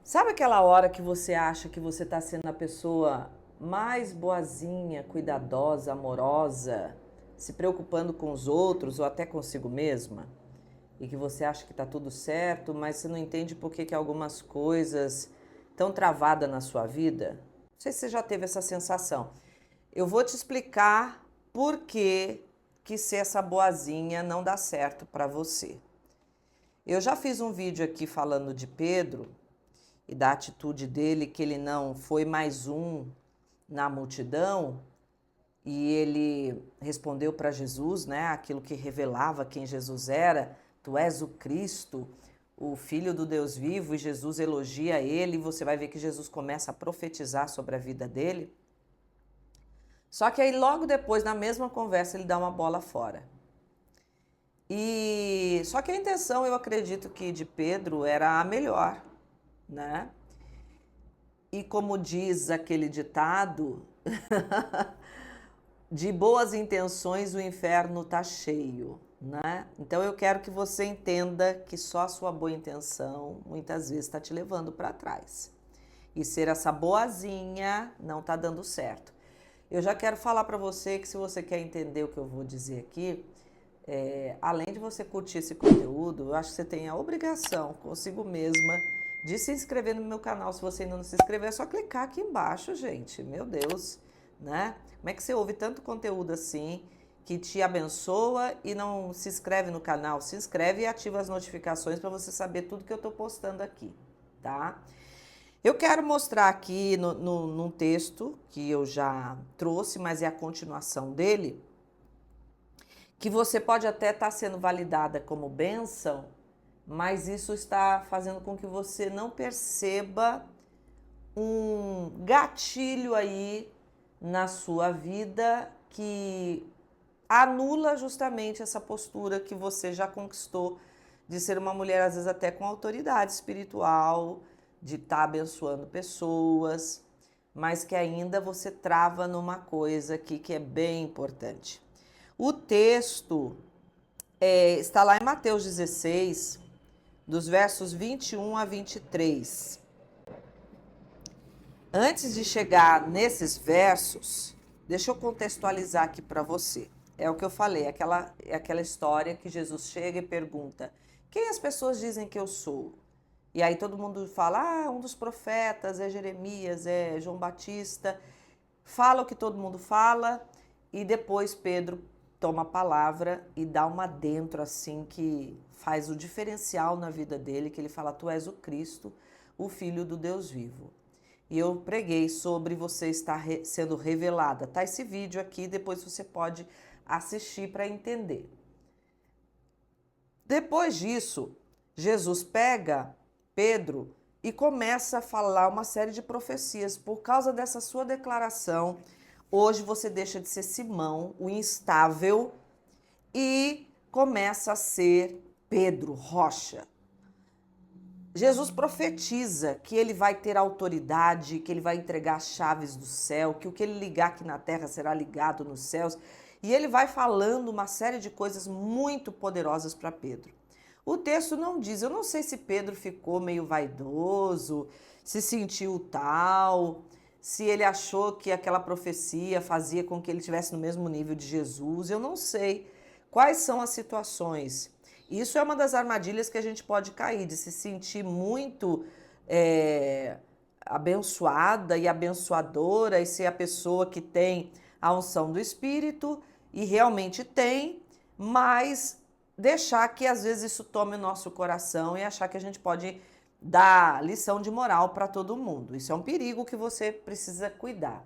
Sabe aquela hora que você acha que você está sendo a pessoa mais boazinha, cuidadosa, amorosa, se preocupando com os outros ou até consigo mesma? E que você acha que está tudo certo, mas você não entende por que algumas coisas estão travadas na sua vida? Não sei se você já teve essa sensação. Eu vou te explicar por que ser essa boazinha não dá certo para você. Eu já fiz um vídeo aqui falando de Pedro e da atitude dele, que ele não foi mais um na multidão, e ele respondeu para Jesus, né, aquilo que revelava quem Jesus era: tu és o Cristo, o Filho do Deus vivo, e Jesus elogia ele, e você vai ver que Jesus começa a profetizar sobre a vida dele. Só que aí logo depois, na mesma conversa, ele dá uma bola fora. E só que a intenção, eu acredito que de Pedro era a melhor, né? E como diz aquele ditado, de boas intenções o inferno tá cheio, né? Então eu quero que você entenda que só a sua boa intenção muitas vezes está te levando para trás. E ser essa boazinha não tá dando certo. Eu já quero falar para você que, se você quer entender o que eu vou dizer aqui, além de você curtir esse conteúdo, eu acho que você tem a obrigação consigo mesma de se inscrever no meu canal. Se você ainda não se inscreveu, é só clicar aqui embaixo, gente. Meu Deus, né? Como é que você ouve tanto conteúdo assim que te abençoa e não se inscreve no canal? Se inscreve e ativa as notificações para você saber tudo que eu tô postando aqui, tá? Eu quero mostrar aqui num texto que eu já trouxe, mas é a continuação dele, que você pode até estar sendo validada como bênção, mas isso está fazendo com que você não perceba um gatilho aí na sua vida que anula justamente essa postura que você já conquistou de ser uma mulher, às vezes até com autoridade espiritual, de estar abençoando pessoas, mas que ainda você trava numa coisa aqui que é bem importante. O texto está lá em Mateus 16, dos versos 21 a 23. Antes de chegar nesses versos, deixa eu contextualizar aqui para você. É o que eu falei, é aquela história que Jesus chega e pergunta: quem as pessoas dizem que eu sou? E aí todo mundo fala: um dos profetas, é Jeremias, é João Batista. Fala o que todo mundo fala, e depois Pedro toma a palavra e dá uma dentro assim que faz o diferencial na vida dele, que ele fala: tu és o Cristo, o Filho do Deus vivo. E eu preguei sobre você estar sendo revelada. Tá esse vídeo aqui, depois você pode assistir para entender. Depois disso, Jesus pega Pedro e começa a falar uma série de profecias. Por causa dessa sua declaração, hoje você deixa de ser Simão, o instável, e começa a ser Pedro, rocha. Jesus profetiza que ele vai ter autoridade, que ele vai entregar as chaves do céu, que o que ele ligar aqui na terra será ligado nos céus. E ele vai falando uma série de coisas muito poderosas para Pedro. O texto não diz, eu não sei se Pedro ficou meio vaidoso, se sentiu tal, se ele achou que aquela profecia fazia com que ele estivesse no mesmo nível de Jesus. Eu não sei quais são as situações. Isso é uma das armadilhas que a gente pode cair, de se sentir muito abençoada e abençoadora e ser a pessoa que tem a unção do Espírito, e realmente tem, mas deixar que às vezes isso tome o nosso coração e achar que a gente pode dar lição de moral para todo mundo. Isso é um perigo que você precisa cuidar.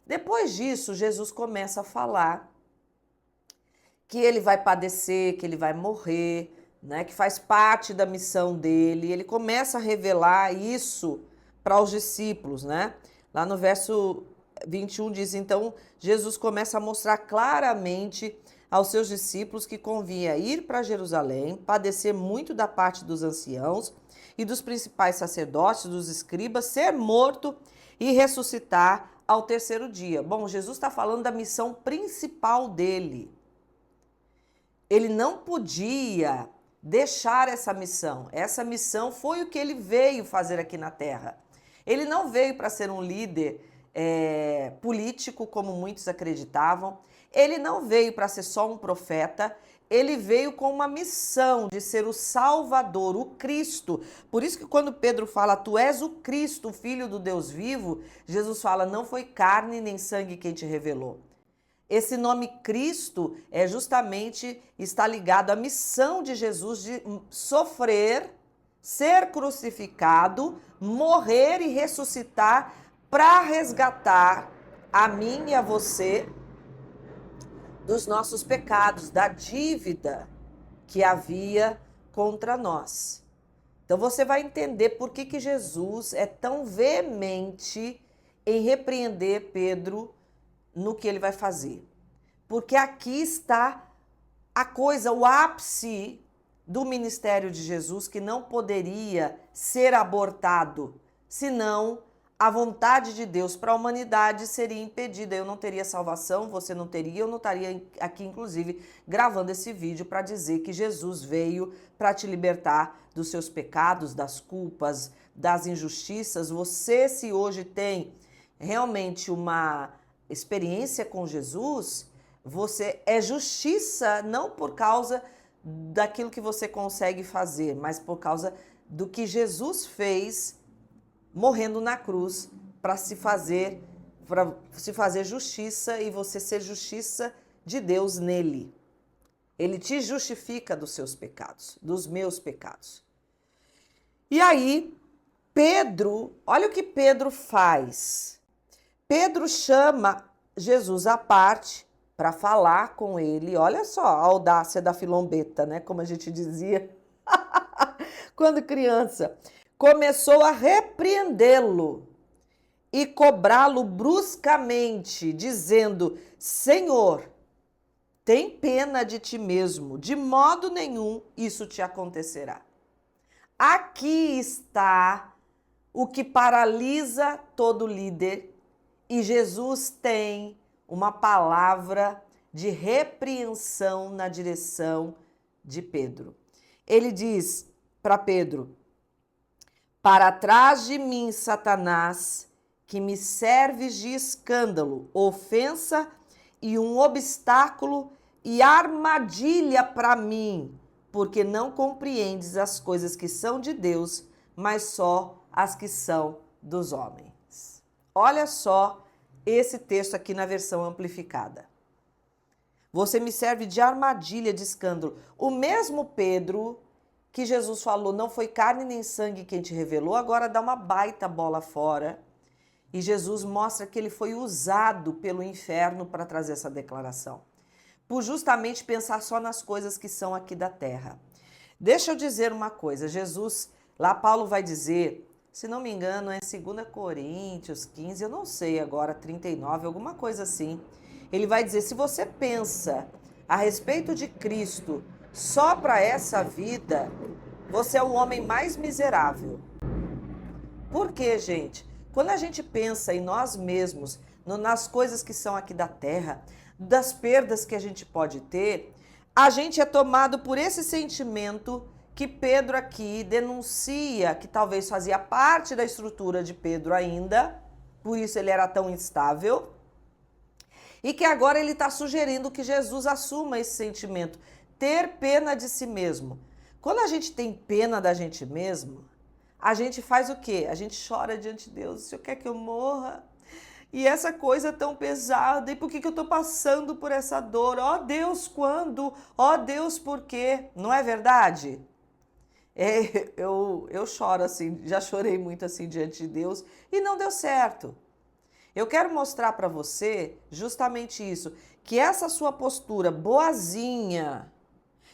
Depois disso, Jesus começa a falar que ele vai padecer, que ele vai morrer, né, que faz parte da missão dele. Ele começa a revelar isso para os discípulos, né? Lá no verso 21 diz: então Jesus começa a mostrar claramente aos seus discípulos que convinha ir para Jerusalém, padecer muito da parte dos anciãos e dos principais sacerdotes, dos escribas, ser morto e ressuscitar ao terceiro dia. Bom, Jesus está falando da missão principal dele. Ele não podia deixar essa missão. Essa missão foi o que ele veio fazer aqui na Terra. Ele não veio para ser um líder político, como muitos acreditavam. Ele não veio para ser só um profeta. Ele veio com uma missão de ser o Salvador, o Cristo. Por isso que quando Pedro fala, tu és o Cristo, o Filho do Deus vivo, Jesus fala, não foi carne nem sangue quem te revelou. Esse nome Cristo está ligado à missão de Jesus de sofrer, ser crucificado, morrer e ressuscitar para resgatar a mim e a você dos nossos pecados, da dívida que havia contra nós. Então você vai entender por que Jesus é tão veemente em repreender Pedro no que ele vai fazer. Porque aqui está a coisa, o ápice do ministério de Jesus, que não poderia ser abortado, senão a vontade de Deus para a humanidade seria impedida. Eu não teria salvação, você não teria, eu não estaria aqui, inclusive, gravando esse vídeo para dizer que Jesus veio para te libertar dos seus pecados, das culpas, das injustiças. Você, se hoje tem realmente uma experiência com Jesus, você é justiça não por causa daquilo que você consegue fazer, mas por causa do que Jesus fez morrendo na cruz para se fazer justiça e você ser justiça de Deus nele. Ele te justifica dos seus pecados, dos meus pecados. E aí, Pedro, olha o que Pedro faz. Pedro chama Jesus à parte para falar com ele. Olha só a audácia da filombeta, né? Como a gente dizia quando criança. Começou a repreendê-lo e cobrá-lo bruscamente, dizendo: Senhor, tem pena de ti mesmo, de modo nenhum isso te acontecerá. Aqui está o que paralisa todo líder, e Jesus tem uma palavra de repreensão na direção de Pedro. Ele diz para Pedro: para trás de mim, Satanás, que me serves de escândalo, ofensa e um obstáculo e armadilha para mim, porque não compreendes as coisas que são de Deus, mas só as que são dos homens. Olha só esse texto aqui na versão amplificada. Você me serve de armadilha, de escândalo. O mesmo Pedro que Jesus falou, não foi carne nem sangue quem te revelou, agora dá uma baita bola fora. E Jesus mostra que ele foi usado pelo inferno para trazer essa declaração. Por justamente pensar só nas coisas que são aqui da terra. Deixa eu dizer uma coisa, Jesus, lá Paulo vai dizer, se não me engano é 2 Coríntios 15, eu não sei agora, 39, alguma coisa assim. Ele vai dizer, se você pensa a respeito de Cristo só para essa vida, você é o homem mais miserável. Por quê, gente? Quando a gente pensa em nós mesmos, nas coisas que são aqui da terra, das perdas que a gente pode ter, a gente é tomado por esse sentimento que Pedro aqui denuncia, que talvez fazia parte da estrutura de Pedro ainda, por isso ele era tão instável, e que agora ele está sugerindo que Jesus assuma esse sentimento, ter pena de si mesmo. Quando a gente tem pena da gente mesmo, a gente faz o quê? A gente chora diante de Deus. O Senhor quer que eu morra? E essa coisa é tão pesada. E por que eu estou passando por essa dor? Ó Deus, quando? Ó Deus, por quê? Não é verdade? Eu choro assim, já chorei muito assim diante de Deus e não deu certo. Eu quero mostrar para você justamente isso, que essa sua postura boazinha,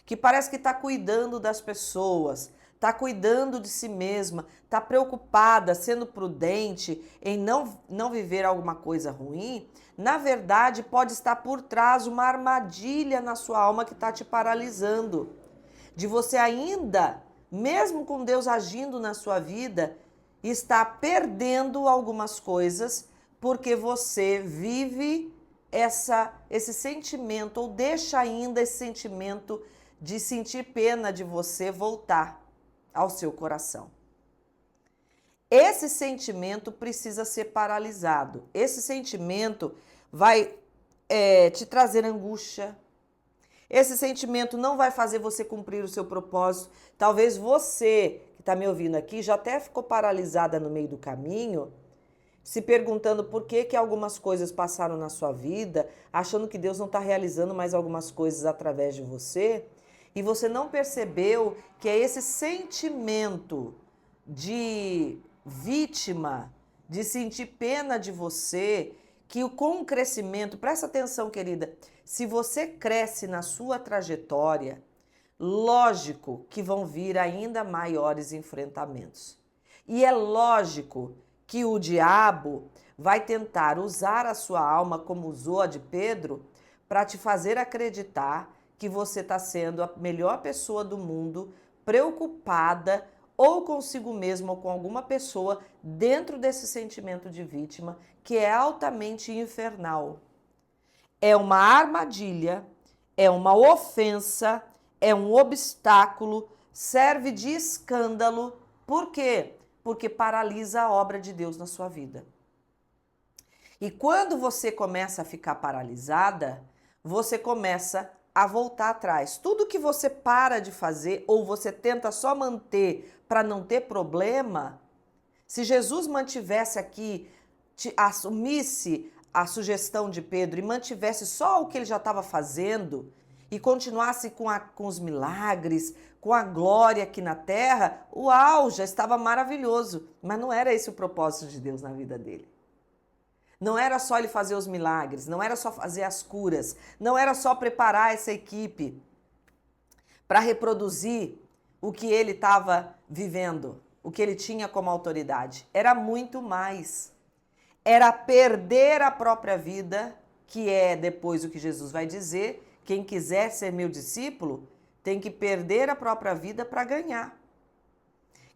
que parece que está cuidando das pessoas, está cuidando de si mesma, está preocupada, sendo prudente em não viver alguma coisa ruim, na verdade pode estar por trás uma armadilha na sua alma que está te paralisando. De você ainda, mesmo com Deus agindo na sua vida, está perdendo algumas coisas porque você vive esse sentimento ou deixa ainda esse sentimento de sentir pena de você voltar ao seu coração. Esse sentimento precisa ser paralisado. Esse sentimento vai te trazer angústia. Esse sentimento não vai fazer você cumprir o seu propósito. Talvez você que está me ouvindo aqui já até ficou paralisada no meio do caminho, se perguntando por que algumas coisas passaram na sua vida, achando que Deus não está realizando mais algumas coisas através de você, e você não percebeu que é esse sentimento de vítima, de sentir pena de você, que com o crescimento, presta atenção, querida, se você cresce na sua trajetória, lógico que vão vir ainda maiores enfrentamentos. E é lógico que o diabo vai tentar usar a sua alma, como usou a de Pedro, para te fazer acreditar que você está sendo a melhor pessoa do mundo, preocupada ou consigo mesmo ou com alguma pessoa dentro desse sentimento de vítima, que é altamente infernal. É uma armadilha, é uma ofensa, é um obstáculo, serve de escândalo. Por quê? Porque paralisa a obra de Deus na sua vida. E quando você começa a ficar paralisada, você começa a voltar atrás. Tudo que você para de fazer ou você tenta só manter para não ter problema, se Jesus mantivesse aqui, assumisse a sugestão de Pedro e mantivesse só o que ele já estava fazendo e continuasse com os milagres, com a glória aqui na terra, uau, já estava maravilhoso. Mas não era esse o propósito de Deus na vida dele. Não era só ele fazer os milagres, não era só fazer as curas, não era só preparar essa equipe para reproduzir o que ele estava vivendo, o que ele tinha como autoridade. Era muito mais. Era perder a própria vida, que é depois o que Jesus vai dizer, quem quiser ser meu discípulo tem que perder a própria vida para ganhar.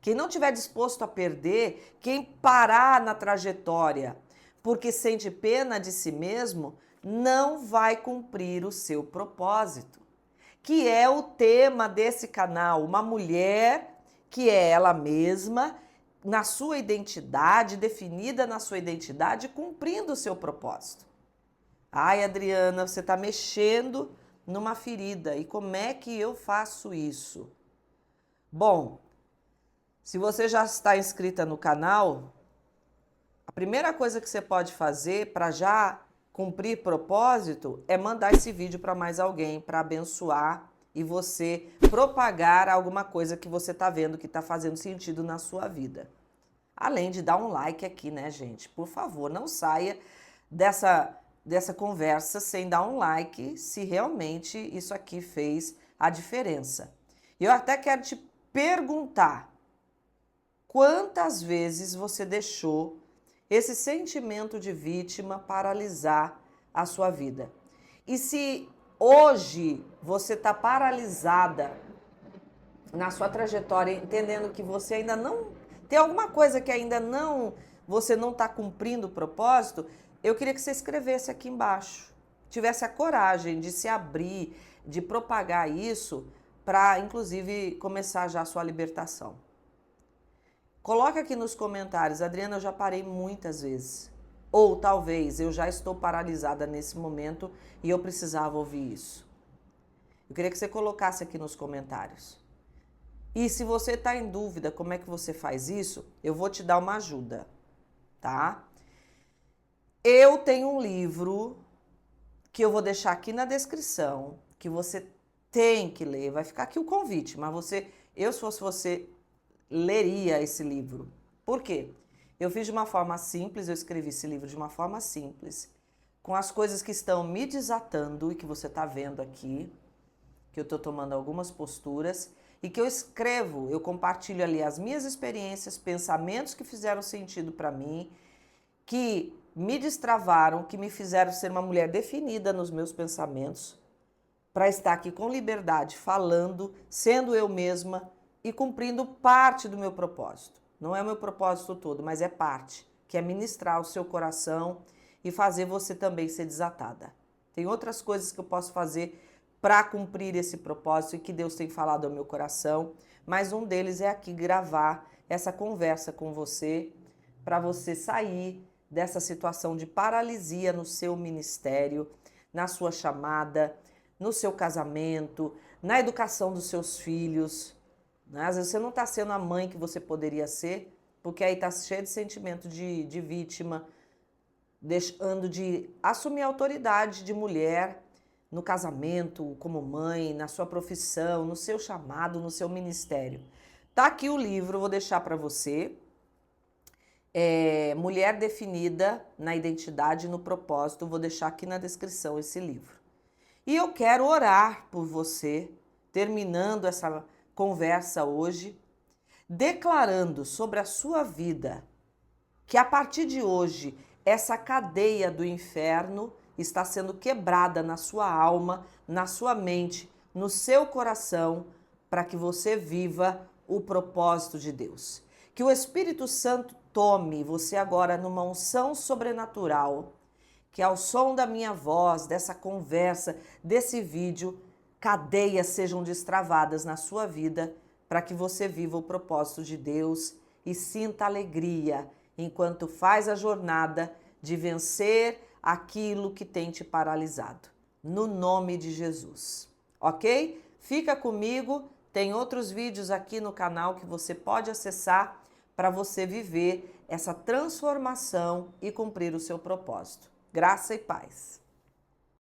Quem não estiver disposto a perder, quem parar na trajetória porque sente pena de si mesmo, não vai cumprir o seu propósito, que é o tema desse canal, uma mulher que é ela mesma, na sua identidade, definida na sua identidade, cumprindo o seu propósito. Ai, Adriana, você está mexendo numa ferida, e como é que eu faço isso? Bom, se você já está inscrita no canal, a primeira coisa que você pode fazer para já cumprir propósito é mandar esse vídeo para mais alguém, para abençoar e você propagar alguma coisa que você está vendo que está fazendo sentido na sua vida. Além de dar um like aqui, né, gente? Por favor, não saia dessa conversa sem dar um like se realmente isso aqui fez a diferença. E eu até quero te perguntar, quantas vezes você deixou esse sentimento de vítima paralisar a sua vida? E se hoje você está paralisada na sua trajetória, entendendo que você ainda não... Tem alguma coisa que ainda não... Você não está cumprindo o propósito, eu queria que você escrevesse aqui embaixo. Tivesse a coragem de se abrir, de propagar isso, para, inclusive, começar já a sua libertação. Coloca aqui nos comentários, Adriana, eu já parei muitas vezes. Ou talvez eu já estou paralisada nesse momento e eu precisava ouvir isso. Eu queria que você colocasse aqui nos comentários. E se você está em dúvida como é que você faz isso, eu vou te dar uma ajuda, tá? Eu tenho um livro que eu vou deixar aqui na descrição, que você tem que ler. Vai ficar aqui o convite, mas se fosse você, leria esse livro. Por quê? Eu fiz de uma forma simples, eu escrevi esse livro de uma forma simples, com as coisas que estão me desatando e que você está vendo aqui, que eu estou tomando algumas posturas, e que eu escrevo, eu compartilho ali as minhas experiências, pensamentos que fizeram sentido para mim, que me destravaram, que me fizeram ser uma mulher definida nos meus pensamentos, para estar aqui com liberdade, falando, sendo eu mesma, e cumprindo parte do meu propósito. Não é o meu propósito todo, mas é parte, que é ministrar o seu coração e fazer você também ser desatada. Tem outras coisas que eu posso fazer para cumprir esse propósito e que Deus tem falado ao meu coração, mas um deles é aqui gravar essa conversa com você, para você sair dessa situação de paralisia no seu ministério, na sua chamada, no seu casamento, na educação dos seus filhos. Né? Às vezes você não está sendo a mãe que você poderia ser, porque aí está cheio de sentimento de vítima, deixando de assumir a autoridade de mulher no casamento, como mãe, na sua profissão, no seu chamado, no seu ministério. Tá aqui o livro, vou deixar para você. Mulher Definida na Identidade e no Propósito, vou deixar aqui na descrição esse livro. E eu quero orar por você, terminando essa conversa hoje, declarando sobre a sua vida que a partir de hoje essa cadeia do inferno está sendo quebrada na sua alma, na sua mente, no seu coração, para que você viva o propósito de Deus. Que o Espírito Santo tome você agora numa unção sobrenatural, que ao som da minha voz, dessa conversa, desse vídeo, cadeias sejam destravadas na sua vida, para que você viva o propósito de Deus e sinta alegria enquanto faz a jornada de vencer aquilo que tem te paralisado. No nome de Jesus, ok? Fica comigo, tem outros vídeos aqui no canal que você pode acessar para você viver essa transformação e cumprir o seu propósito. Graça e paz.